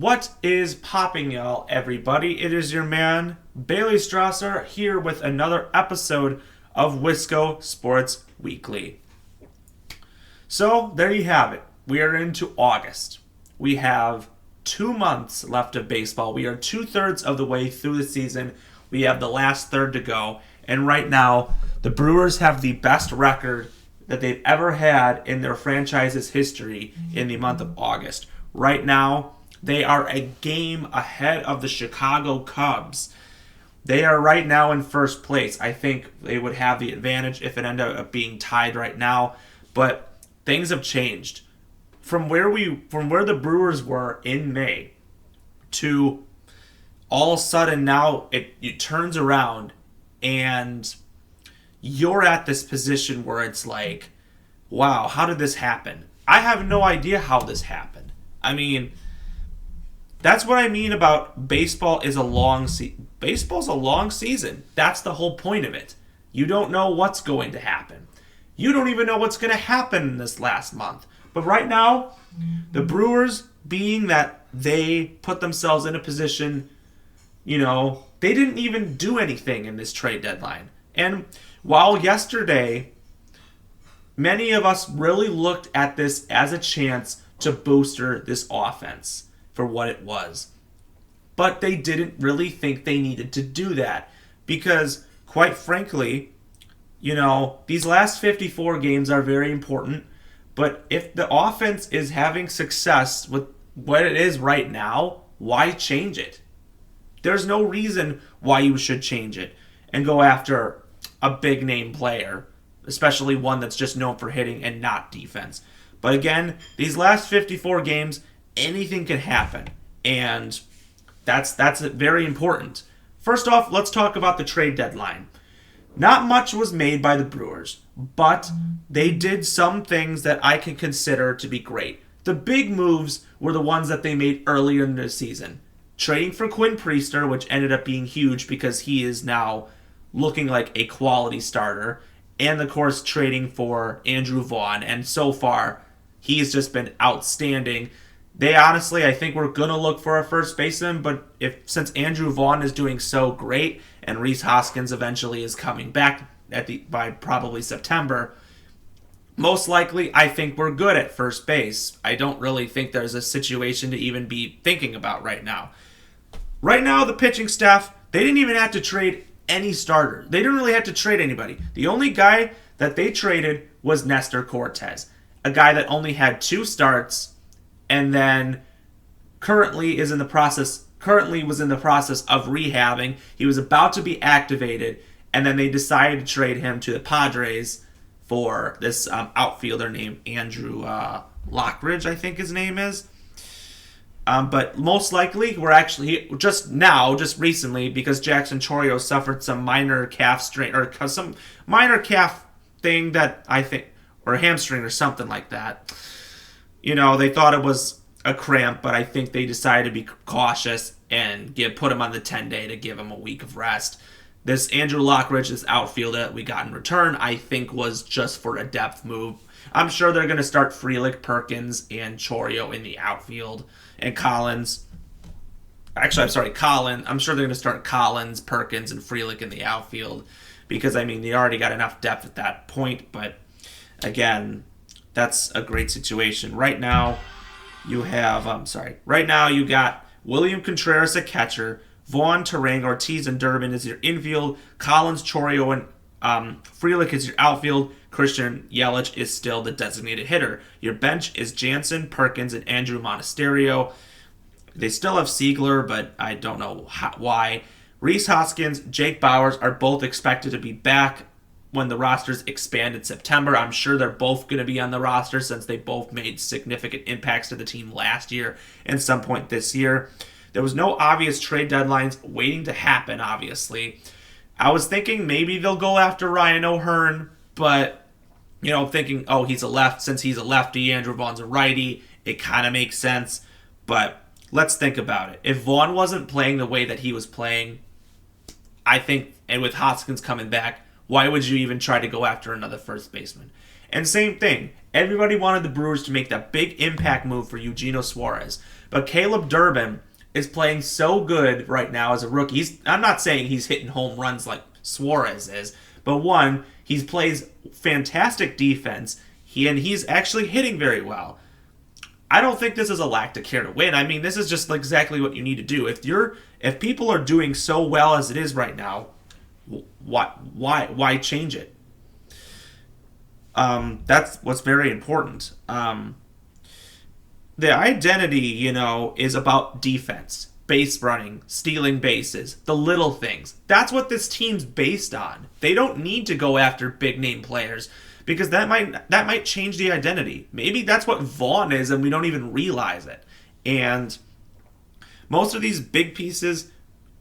What is popping, y'all, everybody? It is your man, Bailey Strasser, here with another episode of Wisco Sports Weekly. So, there you have it. We are into August. We have 2 months left of baseball. We are 2/3 of the way through the season. We have the last third to go. And right now, the Brewers have the best record that they've ever had in their franchise's history in the month of August. Right now, they are a game ahead of the Chicago Cubs. They are right now in first place. I think they would have the advantage if it ended up being tied right now. But things have changed. From where the Brewers were in May to all of a sudden now it turns around and you're at this position where it's like, wow, how did this happen? I have no idea how this happened. I mean, that's what I mean about baseball is a long season. Baseball's a long season. That's the whole point of it. You don't know what's going to happen. You don't even know what's going to happen in this last month. But right now, the Brewers, being that they put themselves in a position, they didn't even do anything in this trade deadline. And while yesterday, many of us really looked at this as a chance to booster this offense for what it was. But they didn't really think they needed to do that because, quite frankly, these last 54 games are very important. But if the offense is having success with what it is right now, why change it? There's no reason why you should change it and go after a big name player, especially one that's just known for hitting and not defense. But again, these last 54 games, anything can happen, and that's very important. First off, let's talk about the trade deadline. Not much was made by the Brewers, but they did some things that I can consider to be great. The big moves were the ones that they made earlier in the season. Trading for Quinn Priester, which ended up being huge because he is now looking like a quality starter, and of course trading for Andrew Vaughn, and so far he's just been outstanding. They honestly, I think we're going to look for a first baseman, but since Andrew Vaughn is doing so great and Rhys Hoskins eventually is coming back by probably September, most likely I think we're good at first base. I don't really think there's a situation to even be thinking about right now. Right now, the pitching staff, they didn't even have to trade any starter. They didn't really have to trade anybody. The only guy that they traded was Nestor Cortes, a guy that only had 2 starts and then currently was in the process of rehabbing. He was about to be activated, and then they decided to trade him to the Padres for this outfielder named Andrew Lockridge, I think his name is. But most likely, we're actually just recently, because Jackson Chourio suffered some minor calf strain or some minor calf thing that I think, or hamstring or something like that. They thought it was a cramp, but I think they decided to be cautious and put him on the 10-day to give him a week of rest. This Andrew Lockridge, this outfielder that we got in return, I think was just for a depth move. I'm sure they're going to start Frelick, Perkins, and Chourio in the outfield. And Collins. Actually, I'm sorry, Collins. I'm sure they're going to start Collins, Perkins, and Frelick in the outfield. Because, they already got enough depth at that point. But, again, that's a great situation. Right now, you got William Contreras at catcher, Vaughn, Terang, Ortiz, and Durbin is your infield, Collins, Chourio, and Frelick is your outfield, Christian Yelich is still the designated hitter. Your bench is Jansen, Perkins, and Andrew Monasterio. They still have Siegler, but I don't know why. Rhys Hoskins, Jake Bowers are both expected to be back when the rosters expand in September. I'm sure they're both going to be on the roster since they both made significant impacts to the team last year and some point this year. There was no obvious trade deadlines waiting to happen, obviously. I was thinking maybe they'll go after Ryan O'Hearn, but, thinking, since he's a lefty, Andrew Vaughn's a righty, it kind of makes sense. But let's think about it. If Vaughn wasn't playing the way that he was playing, I think, and with Hoskins coming back, why would you even try to go after another first baseman? And same thing, everybody wanted the Brewers to make that big impact move for Eugenio Suarez. But Caleb Durbin is playing so good right now as a rookie. I'm not saying he's hitting home runs like Suarez is, but one, he plays fantastic defense. He's actually hitting very well. I don't think this is a lack to care to win. I mean, this is just exactly what you need to do. If people are doing so well as it is right now, why change it? That's what's very important. The identity, is about defense, base running, stealing bases, the little things. That's what this team's based on. They don't need to go after big name players because that might change the identity. Maybe that's what Vaughn is and we don't even realize it. And most of these big pieces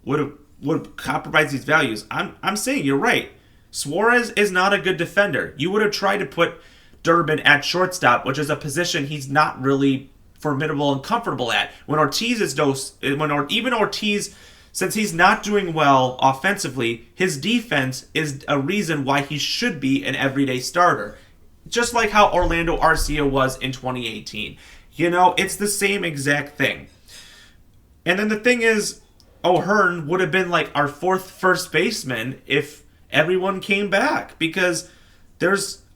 would compromise these values. I'm saying you're right. Suarez is not a good defender. You would have tried to put Durbin at shortstop, which is a position he's not really formidable and comfortable at. When Ortiz, since he's not doing well offensively, his defense is a reason why he should be an everyday starter. Just like how Orlando Arcia was in 2018. It's the same exact thing. And then the thing is, O'Hearn would have been like our fourth first baseman if everyone came back. Because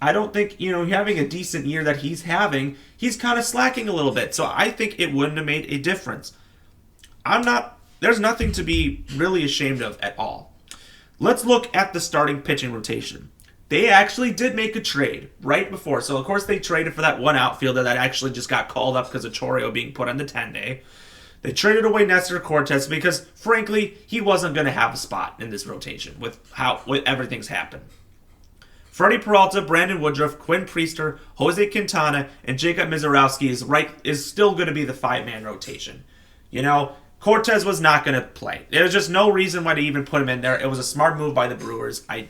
I don't think, having a decent year that he's having, he's kind of slacking a little bit. So I think it wouldn't have made a difference. There's nothing to be really ashamed of at all. Let's look at the starting pitching rotation. They actually did make a trade right before. So, of course, they traded for that one outfielder that actually just got called up because of Choreo being put on the 10-day. They traded away Nestor Cortes because, frankly, he wasn't going to have a spot in this rotation with everything's happened. Freddie Peralta, Brandon Woodruff, Quinn Priester, Jose Quintana, and Jacob Mizorowski is still going to be the 5-man rotation. Cortez was not going to play. There was just no reason why to even put him in there. It was a smart move by the Brewers. I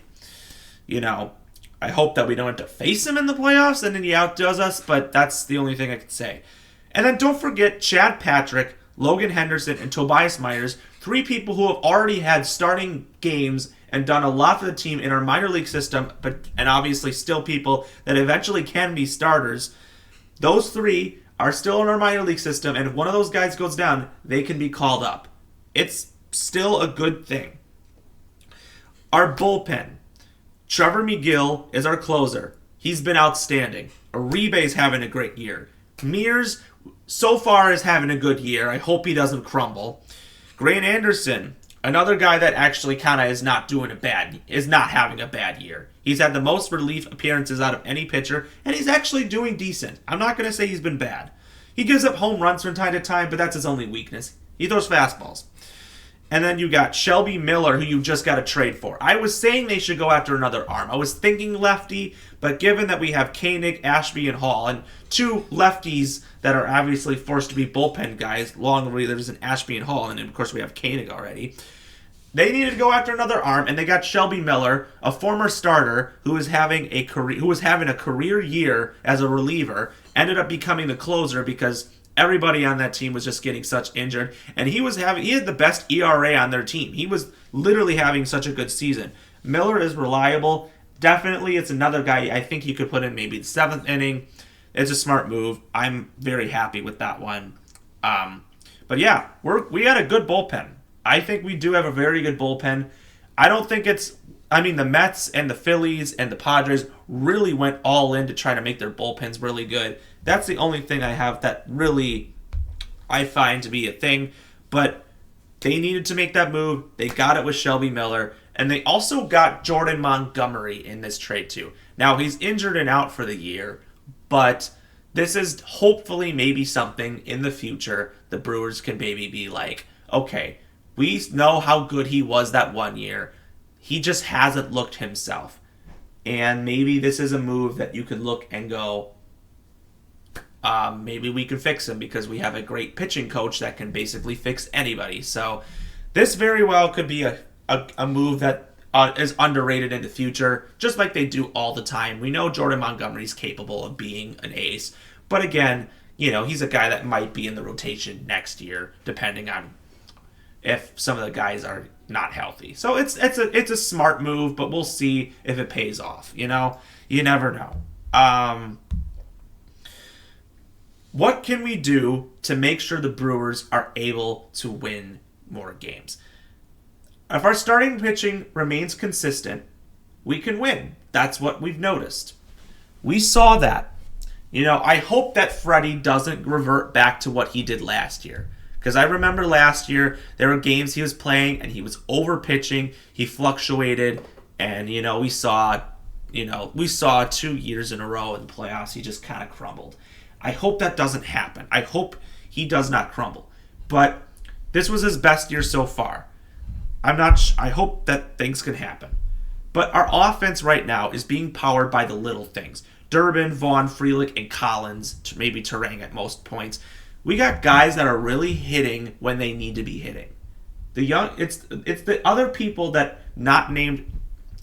hope that we don't have to face him in the playoffs and then he outdoes us, but that's the only thing I can say. And then don't forget Chad Patrick, Logan Henderson, and Tobias Myers, 3 people who have already had starting games and done a lot for the team in our minor league system, and obviously still people that eventually can be starters. Those 3 are still in our minor league system, and if one of those guys goes down, they can be called up. It's still a good thing. Our bullpen. Trevor McGill is our closer. He's been outstanding. Uribe's having a great year. Mears, so far, is having a good year. I hope he doesn't crumble. Grant Anderson, another guy that actually kind of is not having a bad year. He's had the most relief appearances out of any pitcher, and he's actually doing decent. I'm not going to say he's been bad. He gives up home runs from time to time, but that's his only weakness. He throws fastballs. And then you got Shelby Miller, who you just got to trade for. I was saying they should go after another arm. I was thinking lefty, but given that we have Koenig, Ashby, and Hall, and 2 lefties that are obviously forced to be bullpen guys, long relievers in Ashby and Hall, and of course we have Koenig already. They needed to go after another arm, and they got Shelby Miller, a former starter who was having a career year as a reliever, ended up becoming the closer because everybody on that team was just getting such injured, and he had the best ERA on their team. He was literally having such a good season. Miller is reliable. Definitely, it's another guy I think you could put in maybe the 7th inning. It's a smart move. I'm very happy with that one. But yeah, we got a good bullpen. I think we do have a very good bullpen. The Mets and the Phillies and the Padres really went all in to try to make their bullpens really good. That's the only thing I have that really I find to be a thing. But they needed to make that move. They got it with Shelby Miller. And they also got Jordan Montgomery in this trade too. Now, he's injured and out for the year. But this is hopefully maybe something in the future the Brewers can maybe be like, okay, we know how good he was that one year. He just hasn't looked himself. And maybe this is a move that you could look and go, maybe we can fix him because we have a great pitching coach that can basically fix anybody. So this very well could be a move that is underrated in the future, just like they do all the time. We know Jordan Montgomery's capable of being an ace. But again, he's a guy that might be in the rotation next year, depending on if some of the guys are not healthy. So it's a smart move, but we'll see if it pays off. You never know. What can we do to make sure the Brewers are able to win more games? If our starting pitching remains consistent, we can win. That's what we've noticed. We saw that. I hope that Freddie doesn't revert back to what he did last year. Because I remember last year, there were games he was playing and he was over pitching. He fluctuated. And, we saw 2 years in a row in the playoffs, he just kind of crumbled. I hope that doesn't happen. I hope he does not crumble. But this was his best year so far. I hope that things can happen. But our offense right now is being powered by the little things. Durbin, Vaughn, Frelick, and Collins, maybe Terang at most points. We got guys that are really hitting when they need to be hitting. It's the other people that not named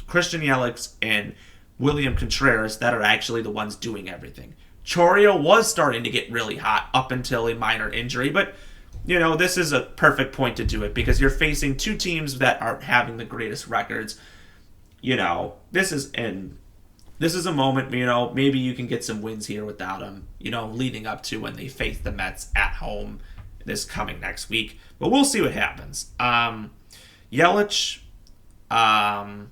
Christian Yelich and William Contreras that are actually the ones doing everything. Chourio was starting to get really hot up until a minor injury, but this is a perfect point to do it because you're facing two teams that aren't having the greatest records. This is a moment, maybe you can get some wins here without them, leading up to when they face the Mets at home this coming next week. But we'll see what happens. Yelich and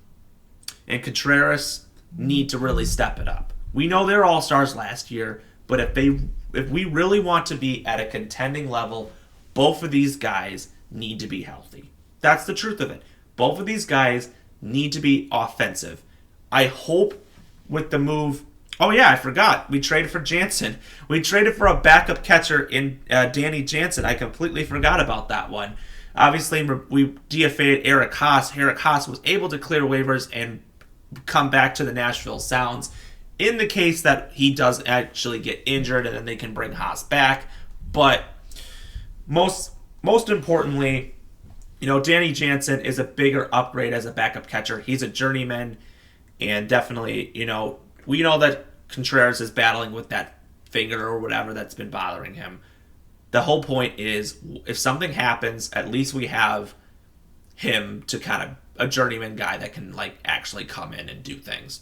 Contreras need to really step it up. We know they're all-stars last year, but if we really want to be at a contending level, both of these guys need to be healthy. That's the truth of it. Both of these guys need to be offensive. I hope with the move... Oh, yeah, I forgot. We traded for Jansen. We traded for a backup catcher in Danny Jansen. I completely forgot about that one. Obviously, we DFA'd Eric Haas. Eric Haas was able to clear waivers and come back to the Nashville Sounds in the case that he does actually get injured and then they can bring Haas back. But most importantly, Danny Jansen is a bigger upgrade as a backup catcher. He's a journeyman, and definitely, we know that Contreras is battling with that finger or whatever that's been bothering him. The whole point is, if something happens, at least we have him to kind of a journeyman guy that can actually come in and do things.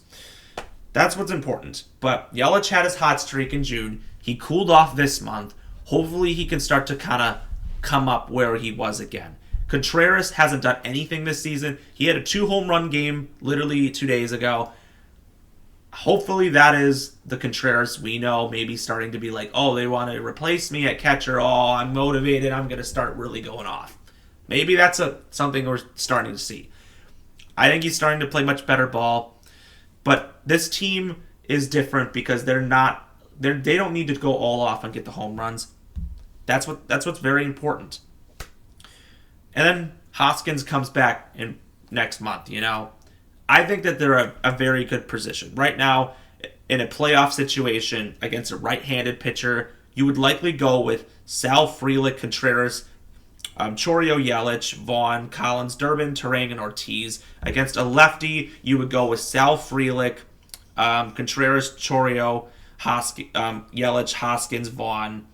That's what's important. But Yelich had his hot streak in June. He cooled off this month. Hopefully he can start to kind of come up where he was again. Contreras hasn't done anything this season. He had a 2-home run game literally 2 days ago. Hopefully that is the Contreras we know, maybe starting to be like, oh, they want to replace me at catcher. Oh, I'm motivated. I'm going to start really going off. Maybe that's something we're starting to see. I think he's starting to play much better ball. But this team is different because they don't need to go all off and get the home runs. That's what's very important. And then Hoskins comes back in next month, I think that they're a very good position. Right now, in a playoff situation against a right-handed pitcher, you would likely go with Sal, Frelick, Contreras, Chourio, Yelich, Vaughn, Collins, Durbin, Terang, and Ortiz. Against a lefty, you would go with Sal, Frelick, Contreras, Chourio, Yelich, Hoskins, Vaughn,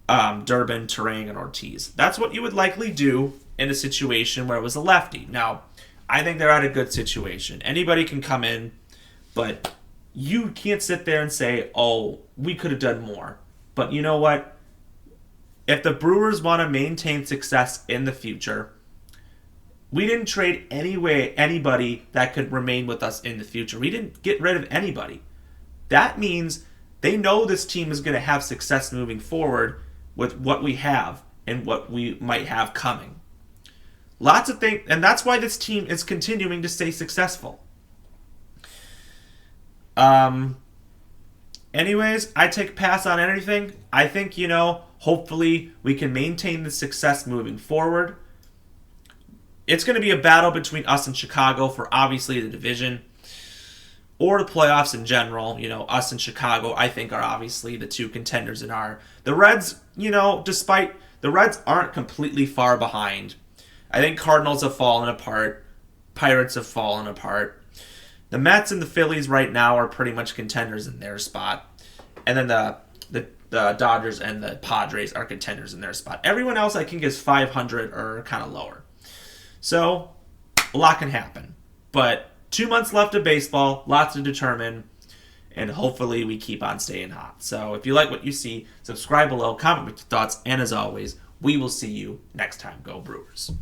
Durbin, Terang, and Ortiz. That's what you would likely do in a situation where it was a lefty. Now, I think they're at a good situation. Anybody can come in, but you can't sit there and say, oh, we could have done more. But you know what? If the Brewers want to maintain success in the future, we didn't trade anybody that could remain with us in the future. We didn't get rid of anybody. That means they know this team is going to have success moving forward with what we have and what we might have coming. Lots of things, and that's why this team is continuing to stay successful. Anyways, I take a pass on anything. I think, hopefully we can maintain the success moving forward. It's going to be a battle between us and Chicago for obviously the division or the playoffs in general. Us and Chicago, I think, are obviously the two contenders in our... The Reds, despite... The Reds aren't completely far behind. I think Cardinals have fallen apart. Pirates have fallen apart. The Mets and the Phillies right now are pretty much contenders in their spot. And then the Dodgers and the Padres are contenders in their spot. Everyone else, I think, is 500 or kind of lower. So, a lot can happen. But 2 months left of baseball, lots to determine. and hopefully we keep on staying hot. So if you like what you see, subscribe below, comment with your thoughts, and as always, we will see you next time. Go Brewers.